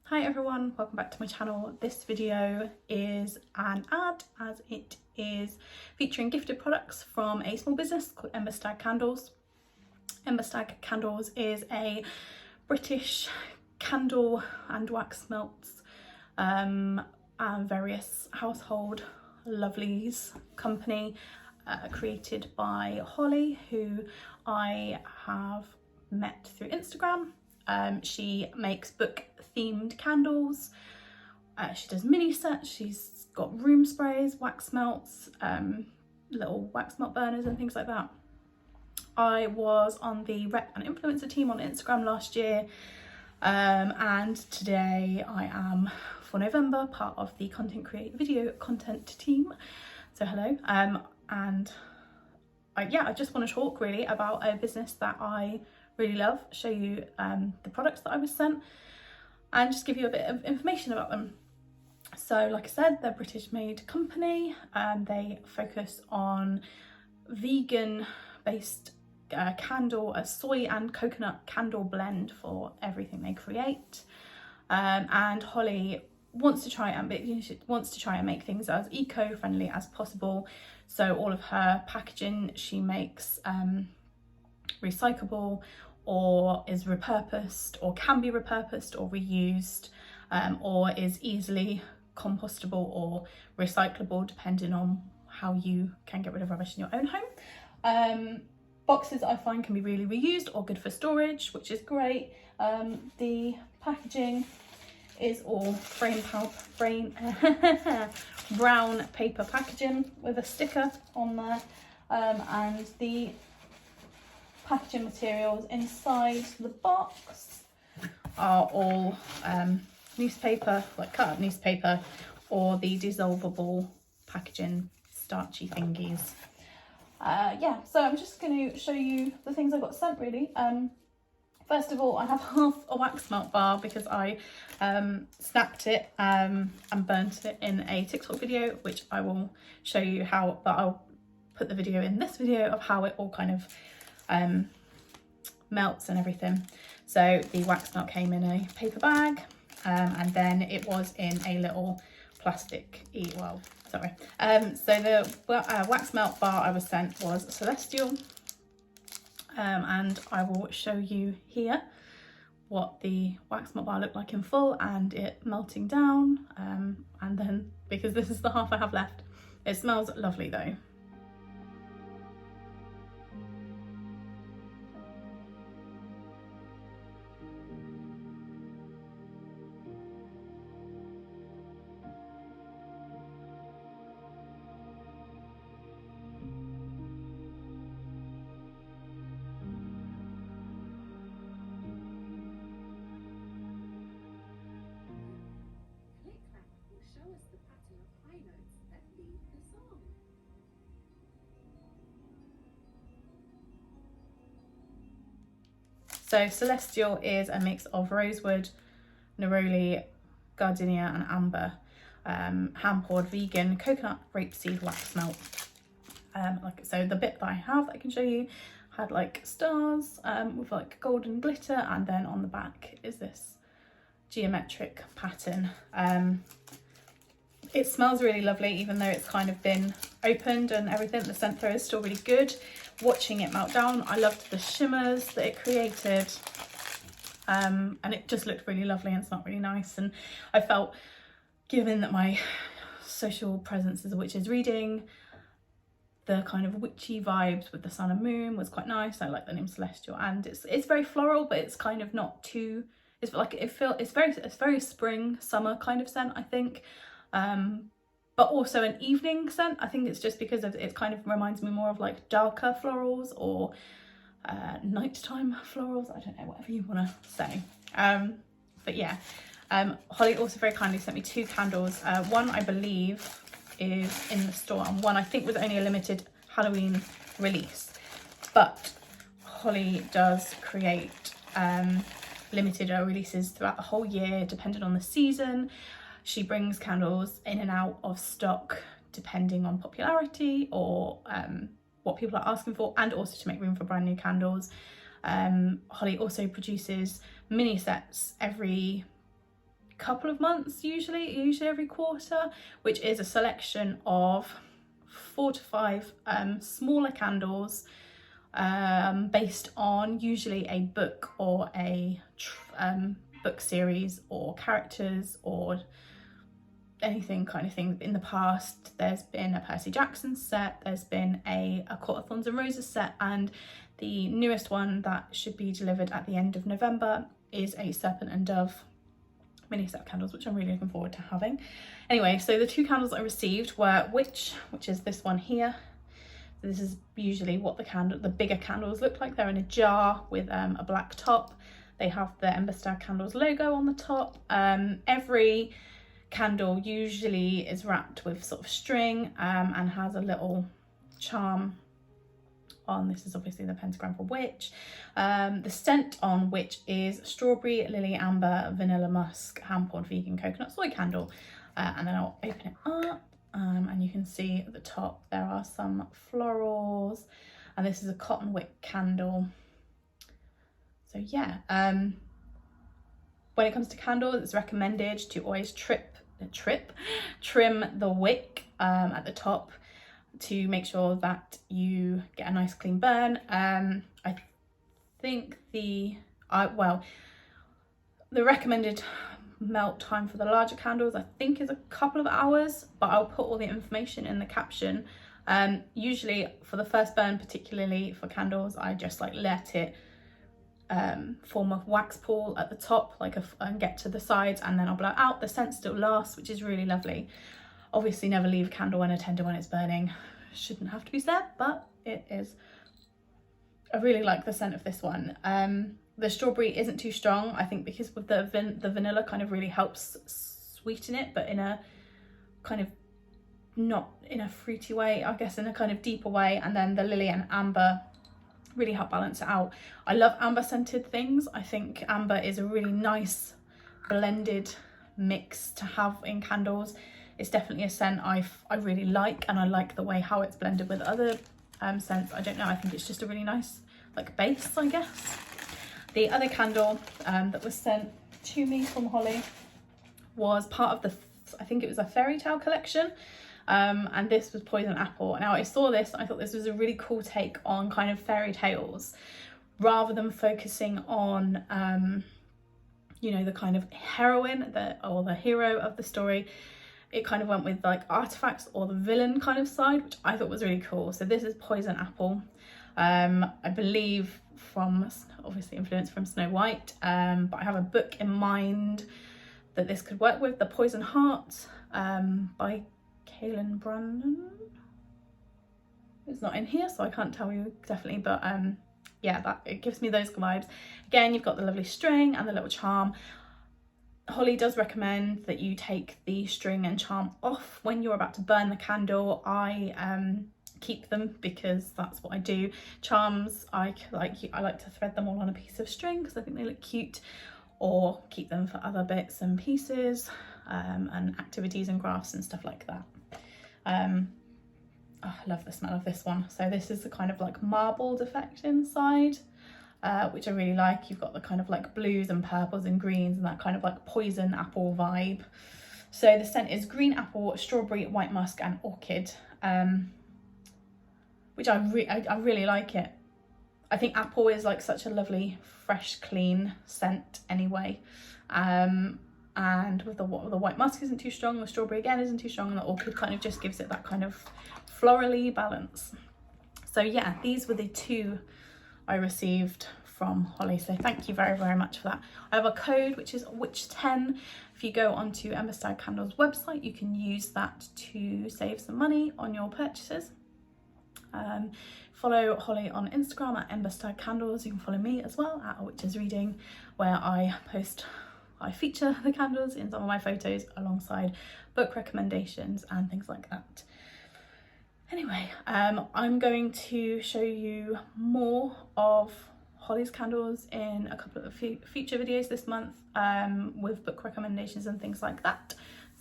Hi everyone, welcome back to my channel. This video is an ad as it is featuring gifted products from a small business called EmberStag Candles. EmberStag Candles is a British candle and wax melts and various household lovelies company created by Holly, who I have met through Instagram. She makes book themed candles, she does mini sets, she's got room sprays, wax melts, little wax melt burners and things like that. I was on the rep and influencer team on Instagram last year, and today I am, for November, part of the video content team. So hello, and I just want to talk really about a business that I really love, show you the products that I was sent and just give you a bit of information about them. So like I said, they're a British made company. They focus on vegan based candle, a soy and coconut candle blend for everything they create. And Holly wants to try and make things as eco-friendly as possible. So all of her packaging she makes recyclable, or is repurposed, or can be repurposed or reused, or is easily compostable or recyclable depending on how you can get rid of rubbish in your own home. Boxes I find can be really reused or good for storage, which is great. The packaging is all brown paper packaging with a sticker on there, and the packaging materials inside the box are all newspaper, like cut up newspaper, or the dissolvable packaging starchy thingies. Yeah, so I'm just going to show you the things I got sent really. First of all, I have half a wax melt bar because I snapped it and burnt it in a TikTok video, which I will show you how, but I'll put the video in this video of how it all kind of melts and everything. So the wax melt came in a paper bag, and then it was in a little plastic so the wax melt bar I was sent was Celestial, and I will show you here what the wax melt bar looked like in full and it melting down, and then, because this is the half I have left, it smells lovely though. So Celestial is a mix of rosewood, neroli, gardenia and amber, hand-poured vegan coconut rapeseed wax melt. So the bit that I have, I can show you, had like stars with like golden glitter, and then on the back is this geometric pattern. It smells really lovely, even though it's kind of been opened and everything. The scent throw is still really good. Watching it melt down, I loved the shimmers that it created, and it just looked really lovely and smelled really nice. And I felt, given that my social presence is a witch's reading, the kind of witchy vibes with the sun and moon was quite nice. I like the name Celestial, and it's very floral, but it's kind of not too, it's like it's very spring summer kind of scent, I think. But also an evening scent. I think it's just because it kind of reminds me more of like darker florals or nighttime florals. I don't know, whatever you want to say. But yeah, Holly also very kindly sent me 2 candles. One I believe is in the store, and one I think was only a limited Halloween release. But Holly does create limited releases throughout the whole year, depending on the season. She brings candles in and out of stock depending on popularity or what people are asking for, and also to make room for brand new candles. Holly also produces mini sets every couple of months, usually every quarter, which is a selection of 4 to 5 smaller candles based on usually a book or a book series or characters or anything kind of thing. In the past there's been a Percy Jackson set, there's been a Court of Thorns and Roses set, and the newest one that should be delivered at the end of November is a Serpent and Dove mini set of candles, which I'm really looking forward to having. Anyway, so the 2 candles I received were which is this one here. So this is usually what the bigger candles look like. They're in a jar with a black top. They have the EmberStag Candles logo on the top. Every candle usually is wrapped with sort of string and has a little charm on. This is obviously the pentagram for witch. The scent on which is strawberry, lily, amber, vanilla musk, hand-poured vegan coconut soy candle. And then I'll open it up and you can see at the top there are some florals, and this is a cotton wick candle. So yeah, when it comes to candles, it's recommended to always trim the wick at the top to make sure that you get a nice clean burn. I think the recommended melt time for the larger candles I think is a couple of hours, but I'll put all the information in the caption. Usually for the first burn, particularly for candles, I just like let it form a wax pool at the top and get to the sides, and then I'll blow it out. The scent still lasts, which is really lovely. Obviously never leave a candle unattended when it's burning. Shouldn't have to be said, but it is. I really like the scent of this one. The strawberry isn't too strong, I think, because with the vanilla kind of really helps sweeten it, but in a kind of not in a fruity way, I guess in a kind of deeper way. And then the lily and amber really help balance it out. I love amber scented things. I think amber is a really nice blended mix to have in candles. It's definitely a scent I really like, and I like the way how it's blended with other scents. I don't know, I think it's just a really nice like base, I guess. The other candle that was sent to me from Holly was part of the, I think it was a fairy tale collection, and this was Poison Apple. Now I saw this and I thought this was a really cool take on kind of fairy tales, rather than focusing on you know, the kind of heroine or the hero of the story. It kind of went with like artifacts or the villain kind of side, which I thought was really cool. So this is Poison Apple. I believe from, obviously influenced from Snow White, but I have a book in mind that this could work with, The Poison Heart by Kaylin Brandon. It's not in here, so I can't tell you definitely, but yeah, it gives me those vibes. Again, you've got the lovely string and the little charm. Holly does recommend that you take the string and charm off when you're about to burn the candle. I keep them because that's what I do. Charms, I like to thread them all on a piece of string because I think they look cute, or keep them for other bits and pieces and activities and crafts and stuff like that. Oh, I love the smell of this one. So this is the kind of like marbled effect inside, which I really like. You've got the kind of like blues and purples and greens and that kind of like poison apple vibe. So the scent is green apple, strawberry, white musk and orchid, which I really like it. I think apple is like such a lovely, fresh, clean scent anyway. And with the white musk isn't too strong, the strawberry again isn't too strong, and the orchid kind of just gives it that kind of florally balance. So yeah, these were the 2 I received from Holly, so thank you very, very much for that. I have a code which is witch10. If you go onto EmberStag Candles website, you can use that to save some money on your purchases. Follow Holly on Instagram at EmberStag Candles. You can follow me as well at A Witch's Reading, where I feature the candles in some of my photos alongside book recommendations and things like that. Anyway, I'm going to show you more of Holly's candles in a couple of future videos this month, with book recommendations and things like that.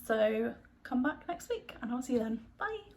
So come back next week and I'll see you then. Bye.